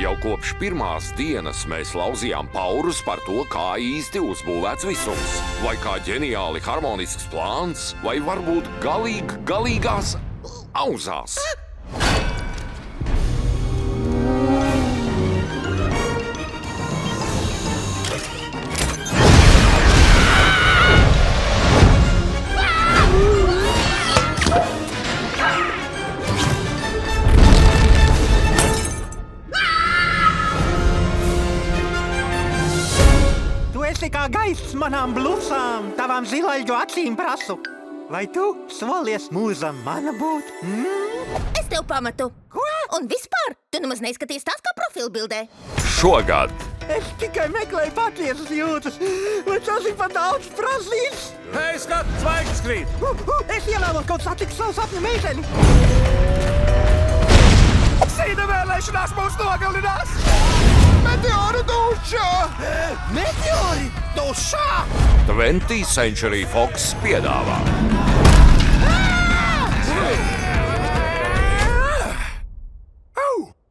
Jau kopš pirmās dienas mēs lauzījām paurus par to, kā īsti uzbūvēts visums. Vai kā ģeniāli harmonisks plāns, vai varbūt galīgās auzās. Tu esi kā gaiss manām blusām, tavām zilaļģu acīm prasu. Vai tu solies mūžam mana būt? Es tev pamatu. Ko? Un vispār, tu nemaz neizskaties tās kā profilbildē. Šogad Es tikai meklēju patiesas jūtas. Vai tas ir pat daudz prasīts? Hei, skat, zvaigznes krīt! Es ievēlos kaut satiku savu sapņu meiteni. Sīna vēlēšanās mūs nogalinās! Meteoru dušā! Meteori dušā! 20th Century Fox piedāvā.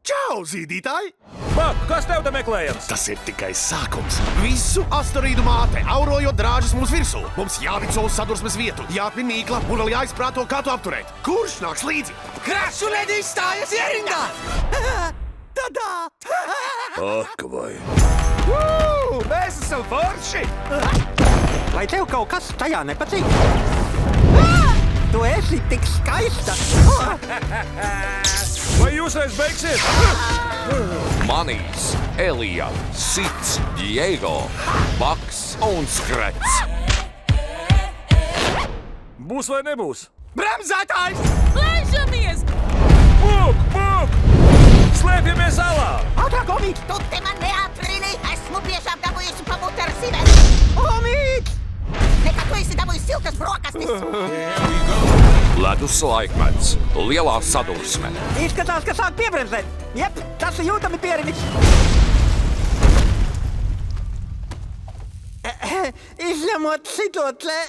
Čau, zīdītāji! Mak, kas tev te meklējams? Tas ir tikai sākums. Visu asteroīdu māte, aurojot drāžas mums virsū. Mums jāvico uz sadursmes vietu, jāpin mīkla un vēl jāizprāto, kā to apturēt. Kurš nāks līdzi? Krašulēdīs stājas ierindā! Tadā! Ak, vai. Mēs esam forši! Vai tev kaut kas tajā nepatīk? Tu esi tik skaista! Vai jūs reiz beigsiet? Manīs, Elija, Sits, Diego, Baks un Skrets. Būs vai nebūs? Bremzētājs! Laižamies! Būk, būk! Slēpjamies alā! Ātrāk, Omīt! Tu te man neatrini! Esmu biežāk dabūjusi pa muti ar ziveri! Omīt! Nekā tu esi dabūjusi siltas brokastis! Ledus laikmets, lielā sadursme. Izskatās, ka sāk piebremzēt. Jep, tas ir jūtami pieredis. Izņemot situāciju.